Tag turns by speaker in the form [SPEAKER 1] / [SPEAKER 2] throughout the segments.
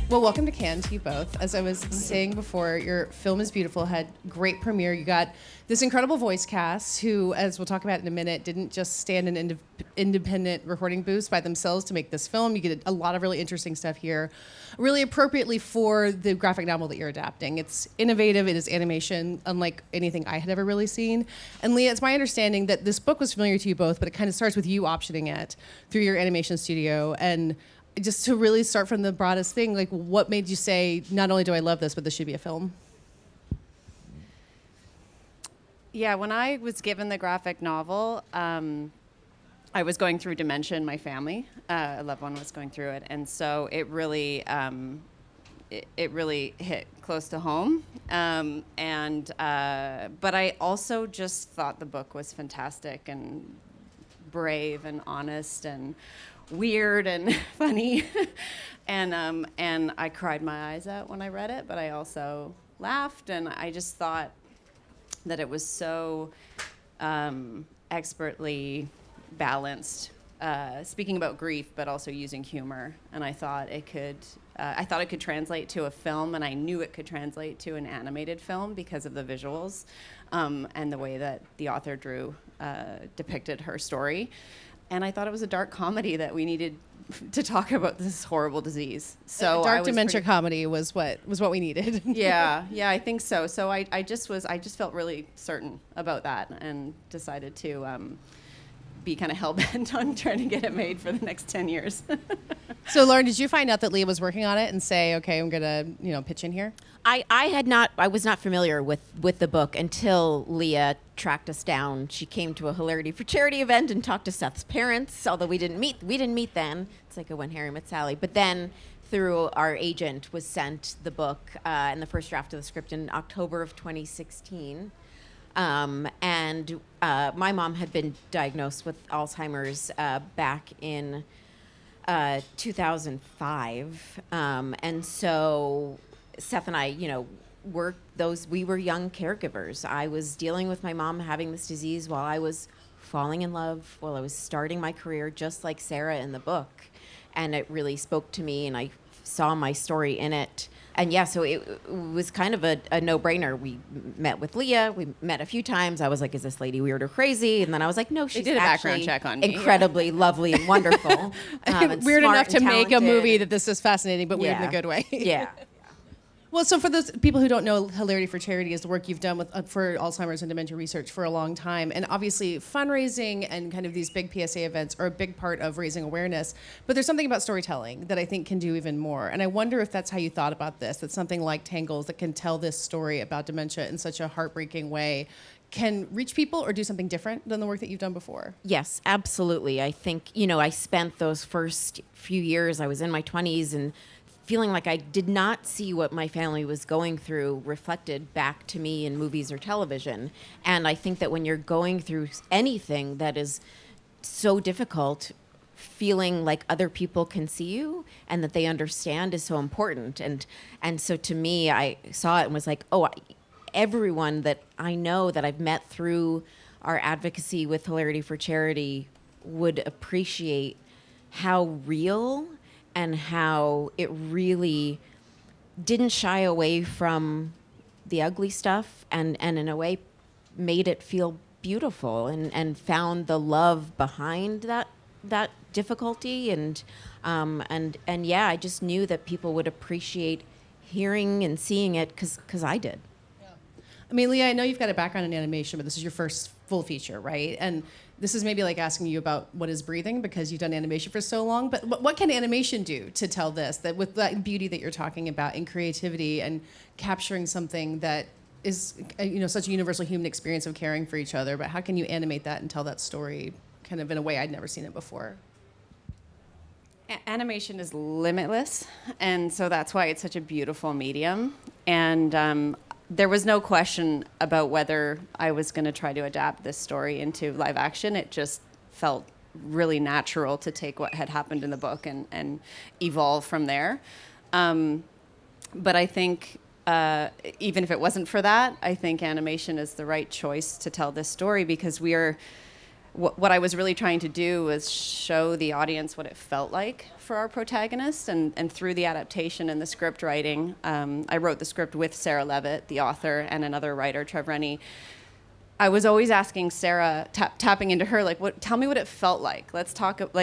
[SPEAKER 1] Well, welcome to Cannes to you both. As I was saying before, your film is beautiful, had great premiere. You got this incredible voice cast who, as we'll talk about in a minute, didn't just stand in independent recording booths by themselves to make this film. You get a lot of really interesting stuff here, really appropriately for the graphic novel that you're adapting. It's innovative, it is animation, unlike anything I had ever really seen. And Leah, it's my understanding that this book was familiar to you both, but it kind of starts with you optioning it through your animation studio. And just to really start from the broadest thing, like what made you say, not only do I love this, but this should be a film?
[SPEAKER 2] Yeah, when I was given the graphic novel, I was going through dementia in my family. A loved one was going through it. And so it really, it really hit close to home. But I also just thought the book was fantastic and brave and honest and weird and funny. And I cried my eyes out when I read it, but I also laughed, and I just thought that it was so expertly balanced, speaking about grief, but also using humor. And I thought it could translate to a film, and I knew it could translate to an animated film because of the visuals and the way that the author depicted her story. And I thought it was a dark comedy that we needed to talk about this horrible disease. So
[SPEAKER 1] a dark dementia comedy was what we needed.
[SPEAKER 2] yeah, I think so. So I just felt really certain about that and decided to be kind of hell-bent on trying to get it made for the next 10 years.
[SPEAKER 1] So Lauren, did you find out that Leah was working on it and say, okay, I'm gonna, pitch in here?
[SPEAKER 3] I was not familiar with the book until Leah tracked us down. She came to a Hilarity for Charity event and talked to Seth's parents, although we didn't meet then. It's like a When Harry Met Sally. But then through our agent was sent the book and the first draft of the script in October of 2016. And my mom had been diagnosed with Alzheimer's back in 2005. And so Seth and I, we were young caregivers. I was dealing with my mom having this disease while I was falling in love, while I was starting my career, just like Sarah in the book. And it really spoke to me, and I saw my story in it. And yeah, so it was kind of a no-brainer. We met with Leah. We met a few times. I was like, is this lady weird or crazy? And then I was like, no, she's
[SPEAKER 2] did a
[SPEAKER 3] actually
[SPEAKER 2] background check on me,
[SPEAKER 3] incredibly lovely and wonderful. And
[SPEAKER 1] weird
[SPEAKER 3] smart
[SPEAKER 1] enough to
[SPEAKER 3] and
[SPEAKER 1] make a
[SPEAKER 3] talented.
[SPEAKER 1] movie that this is fascinating, but weird in a good way.
[SPEAKER 3] Yeah.
[SPEAKER 1] Well, so for those people who don't know, Hilarity for Charity is the work you've done with for Alzheimer's and dementia research for a long time. And obviously, fundraising and kind of these big PSA events are a big part of raising awareness. But there's something about storytelling that I think can do even more. And I wonder if that's how you thought about this, that something like Tangles that can tell this story about dementia in such a heartbreaking way can reach people or do something different than the work that you've done before.
[SPEAKER 3] Yes, absolutely. I think, I spent those first few years, I was in my 20s, and feeling like I did not see what my family was going through reflected back to me in movies or television. And I think that when you're going through anything that is so difficult, feeling like other people can see you and that they understand is so important. And so to me, I saw it and was like, everyone that I know that I've met through our advocacy with Hilarity for Charity would appreciate how real and how it really didn't shy away from the ugly stuff and in a way made it feel beautiful and found the love behind that difficulty. And yeah, I just knew that people would appreciate hearing and seeing it because I did.
[SPEAKER 1] Yeah. I mean, Leah, I know you've got a background in animation, but this is your first full feature, right? And this is maybe like asking you about what is breathing because you've done animation for so long, but what can animation do to tell this, that with that beauty that you're talking about and creativity and capturing something that is, such a universal human experience of caring for each other, but how can you animate that and tell that story kind of in a way I'd never seen it before?
[SPEAKER 2] Animation is limitless, and so that's why it's such a beautiful medium. And there was no question about whether I was going to try to adapt this story into live action. It just felt really natural to take what had happened in the book and evolve from there. But I think even if it wasn't for that, I think animation is the right choice to tell this story because we are what I was really trying to do was show the audience what it felt like for our protagonist, and through the adaptation and the script writing, I wrote the script with Sarah Levitt, the author, and another writer, Trev Rennie. I was always asking Sarah, tapping into her, like, tell me what it felt like. Let's talk about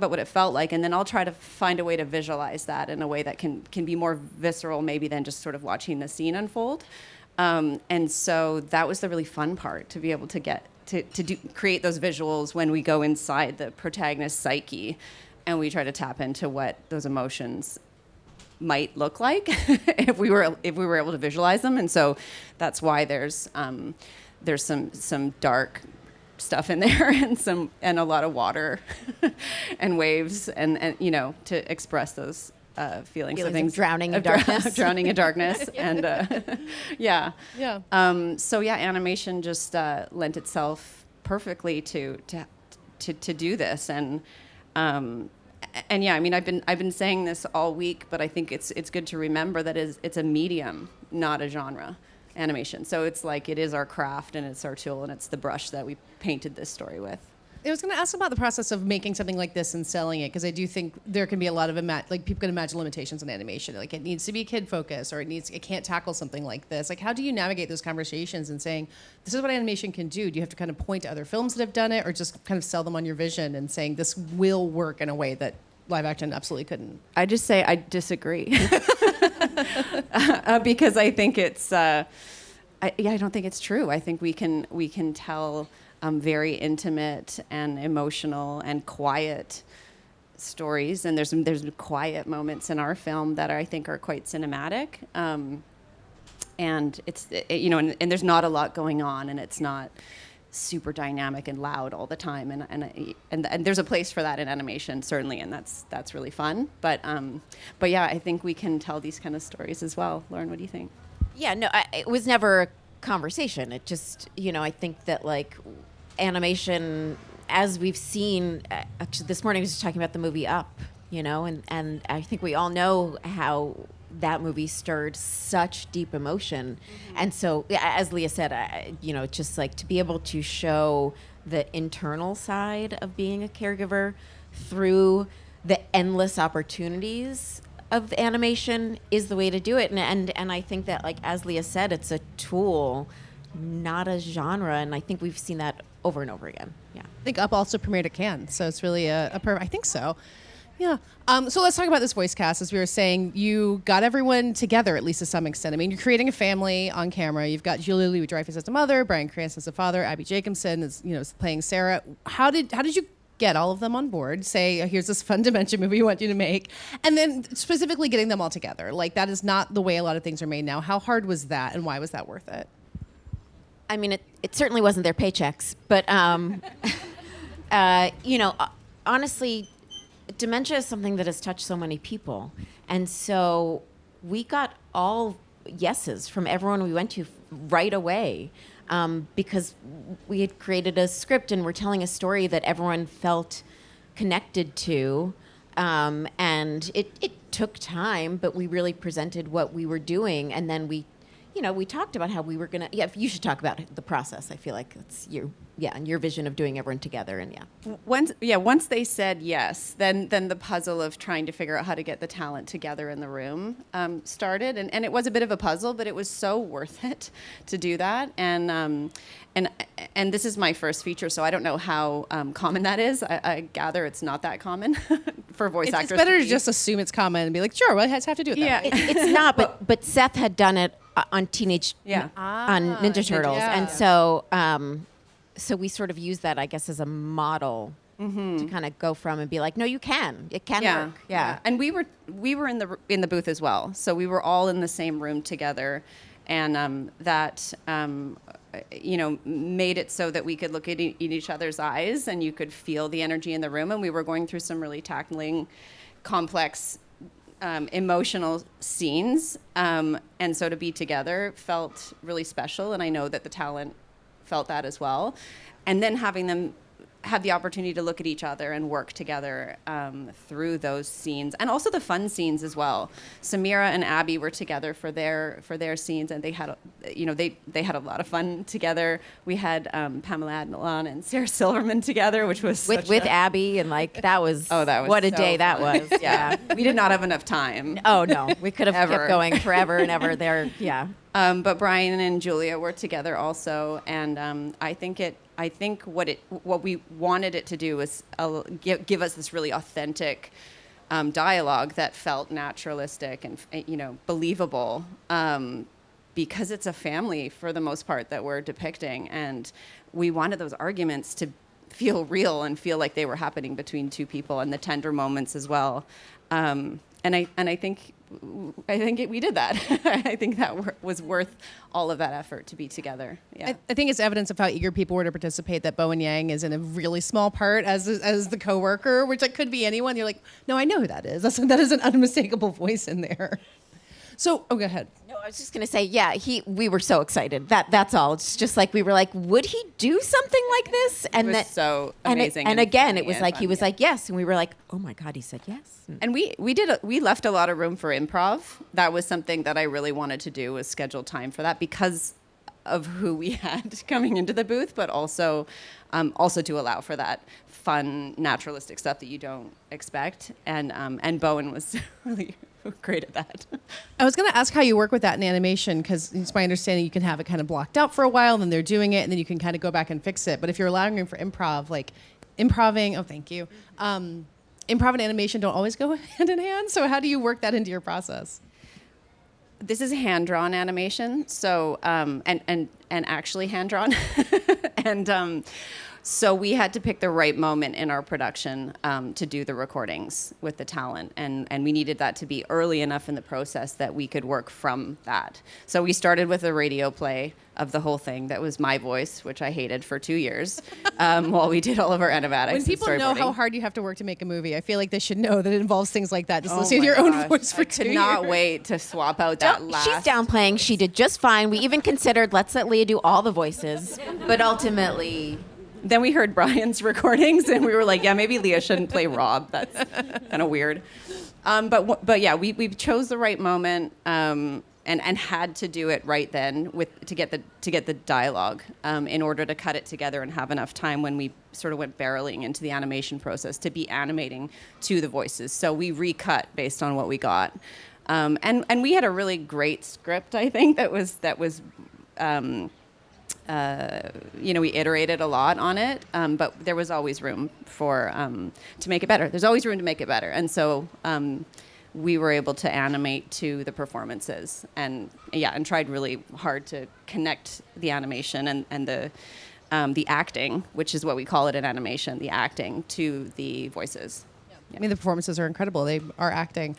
[SPEAKER 2] what it felt like, and then I'll try to find a way to visualize that in a way that can be more visceral, maybe, than just sort of watching the scene unfold. And so that was the really fun part, to be able to get to create those visuals when we go inside the protagonist's psyche, and we try to tap into what those emotions might look like if we were able to visualize them. And so that's why there's some dark stuff in there, and a lot of water and waves, and to express those feelings
[SPEAKER 3] of drowning in darkness.
[SPEAKER 2] Drowning in darkness. And yeah. So yeah, animation just lent itself perfectly to do this. And yeah, I mean, I've been saying this all week, but I think it's good to remember that it's a medium, not a genre, animation. So it's like, it is our craft, and it's our tool, and it's the brush that we painted this story with.
[SPEAKER 1] I was going to ask about the process of making something like this and selling it, because I do think there can be a lot of people can imagine limitations in animation. Like, it needs to be kid focused, or it can't tackle something like this. Like, how do you navigate those conversations and saying, this is what animation can do? Do you have to kind of point to other films that have done it, or just kind of sell them on your vision and saying this will work in a way that live action absolutely couldn't?
[SPEAKER 2] I just say I disagree because I think it's I don't think it's true. I think we can tell very intimate and emotional and quiet stories, and there's quiet moments in our film that I think are quite cinematic, and it's and there's not a lot going on, and it's not super dynamic and loud all the time, and there's a place for that in animation, certainly, and that's really fun. But yeah, I think we can tell these kind of stories as well. Lauren, what do you think?
[SPEAKER 3] Yeah, no, it was never a conversation. It just, I think that, like, animation, as we've seen, actually this morning I was just talking about the movie Up, and I think we all know how that movie stirred such deep emotion. Mm-hmm. And so, as Leah said, just like to be able to show the internal side of being a caregiver through the endless opportunities of animation is the way to do it. And I think that, like, as Leah said, it's a tool, not a genre, and I think we've seen that over and over again. Yeah,
[SPEAKER 1] I think Up also premiered at Cannes, so it's really I think so. Yeah. So let's talk about this voice cast. As we were saying, you got everyone together, at least to some extent. I mean, you're creating a family on camera. You've got Julia Louis-Dreyfus as the mother, Bryan Cranston as the father, Abby Jacobson is playing Sarah. How did you get all of them on board? Say, here's this fun dementia movie we want you to make, and then specifically getting them all together. Like, that is not the way a lot of things are made now. How hard was that, and why was that worth it?
[SPEAKER 3] I mean, it certainly wasn't their paychecks, but honestly, dementia is something that has touched so many people, and so we got all yeses from everyone we went to right away, because we had created a script and we're telling a story that everyone felt connected to, and it took time, but we really presented what we were doing, and then we talked about how we were gonna. Yeah, you should talk about the process. I feel like it's your vision of doing everyone together, and
[SPEAKER 2] Once they said yes, then the puzzle of trying to figure out how to get the talent together in the room started, and it was a bit of a puzzle, but it was so worth it to do that. And this is my first feature, so I don't know how common that is. I gather it's not that common for voice actors.
[SPEAKER 1] It's better to just assume it's common and be like, sure, we'll have to do it.
[SPEAKER 2] Yeah,
[SPEAKER 3] it's not. But Seth had done it on on Ninja Turtles, and so we sort of use that, I guess, as a model to kind of go from and be like, no, you can. It can work. Yeah.
[SPEAKER 2] And we were in the booth as well, so we were all in the same room together, and that made it so that we could look at each other's eyes, and you could feel the energy in the room. And we were going through some really tackling complex emotional scenes, and so to be together felt really special, and I know that the talent felt that as well. And then having them have the opportunity to look at each other and work together through those scenes, and also the fun scenes as well. Samira and Abby were together for their scenes, and they had they had a lot of fun together. We had Pamela Adlon and Sarah Silverman together, which was
[SPEAKER 3] with Abby, and like that was what a
[SPEAKER 2] so
[SPEAKER 3] day that
[SPEAKER 2] fun.
[SPEAKER 3] was.
[SPEAKER 2] Yeah, we did not have enough time.
[SPEAKER 3] Oh no, we could have
[SPEAKER 2] Ever.
[SPEAKER 3] kept going forever and ever. There, yeah.
[SPEAKER 2] But Brian and Julia were together also, and I think what we wanted it to do was give us this really authentic dialogue that felt naturalistic and believable, because it's a family for the most part that we're depicting, and we wanted those arguments to feel real and feel like they were happening between two people, and the tender moments as well. And I think we did that. I think that was worth all of that effort to be together. Yeah.
[SPEAKER 1] I think it's evidence of how eager people were to participate that Bowen Yang is in a really small part as the coworker, which could be anyone. You're like, no, I know who that is. That is an unmistakable voice in there. So, go ahead.
[SPEAKER 3] No, I was just gonna say, yeah, we were so excited. That's all. It's just like we were like, would he do something like this? And
[SPEAKER 2] it was so amazing.
[SPEAKER 3] And again, it was like
[SPEAKER 2] fun,
[SPEAKER 3] he was like yes, and we were like, oh my God, he said yes.
[SPEAKER 2] And we left a lot of room for improv. That was something that I really wanted to do, was schedule time for that because of who we had coming into the booth, but also to allow for that fun, naturalistic stuff that you don't expect. And Bowen was really great at that.
[SPEAKER 1] I was going to ask how you work with that in animation, because it's my understanding you can have it kind of blocked out for a while, then they're doing it, and then you can kind of go back and fix it. But if you're allowing room for improv, like improving, thank you. Improv and animation don't always go hand in hand. So how do you work that into your process?
[SPEAKER 2] This is hand-drawn animation, so and actually hand-drawn, and so we had to pick the right moment in our production to do the recordings with the talent, and we needed that to be early enough in the process that we could work from that. So we started with a radio play of the whole thing that was my voice, which I hated for 2 years, while we did all of our animatics.
[SPEAKER 1] When people
[SPEAKER 2] and
[SPEAKER 1] know how
[SPEAKER 2] storyboarding.
[SPEAKER 1] hard you have to work to make a movie, I feel like they should know that it involves things like that. Just listening to your own voice for 2 years.
[SPEAKER 2] I could not wait to swap out that last.
[SPEAKER 3] She's downplaying. She did just fine. We even considered let's let Leah do all the voices, but ultimately.
[SPEAKER 2] Then we heard Brian's recordings, and we were like, yeah, maybe Leah shouldn't play Rob. That's kind of weird. But yeah, we chose the right moment and had to do it right then to get the dialogue in order to cut it together and have enough time when we sort of went barreling into the animation process to be animating to the voices. So we recut based on what we got, and we had a really great script. I think that was. We iterated a lot on it, but there was always room to make it better. There's always room to make it better. And so we were able to animate to the performances and tried really hard to connect the animation and the acting, which is what we call it in animation, the acting, to the voices.
[SPEAKER 1] I mean, the performances are incredible. They are acting.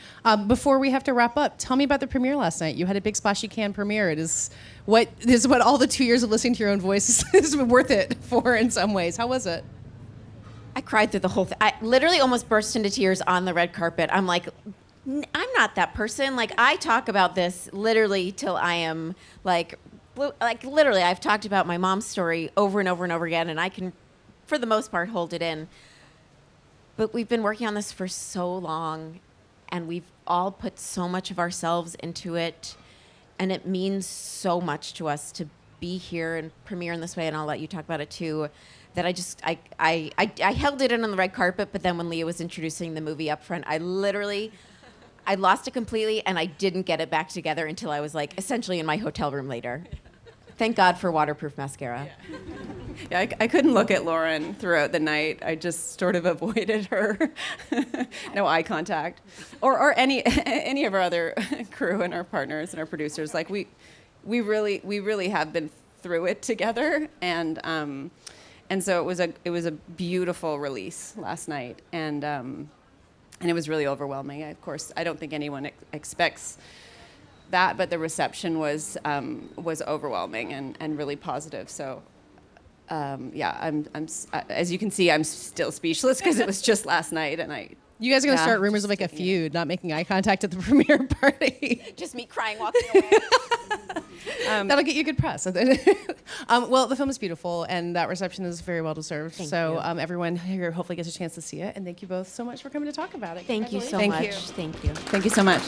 [SPEAKER 1] Before we have to wrap up, tell me about the premiere last night. You had a big splashy can premiere. It is what all the 2 years of listening to your own voice is worth it for in some ways. How was it?
[SPEAKER 3] I cried through the whole thing. I literally almost burst into tears on the red carpet. I'm like, I'm not that person. Like, I talk about this literally till I am like literally, I've talked about my mom's story over and over and over again, and I can, for the most part, hold it in. But we've been working on this for so long, and we've all put so much of ourselves into it, and it means so much to us to be here and premiere in this way, and I'll let you talk about it too, that I held it in on the red carpet, but then when Leah was introducing the movie up front, I lost it completely, and I didn't get it back together until I was like essentially in my hotel room later. Thank God for waterproof mascara.
[SPEAKER 2] Yeah, I couldn't look at Lauren throughout the night. I just sort of avoided her. No eye contact. Or any of our other crew and our partners and our producers. Like we really have been through it together, and so it was a beautiful release last night, and it was really overwhelming. Of course, I don't think anyone expects that, but the reception was overwhelming and really positive. So I'm as you can see, I'm still speechless because it was just last night, and
[SPEAKER 1] You guys are going to start rumors of like a feud, not making eye contact at the premiere party.
[SPEAKER 3] Just me crying, walking away.
[SPEAKER 1] That'll get you good press. Well, the film is beautiful, and that reception is very well deserved.
[SPEAKER 3] Thank
[SPEAKER 1] so
[SPEAKER 3] you.
[SPEAKER 1] everyone here hopefully gets a chance to see it. And thank you both so much for coming to talk about it.
[SPEAKER 3] Thank you so
[SPEAKER 2] Thank
[SPEAKER 3] much.
[SPEAKER 2] you.
[SPEAKER 3] Thank you.
[SPEAKER 2] Thank you so much.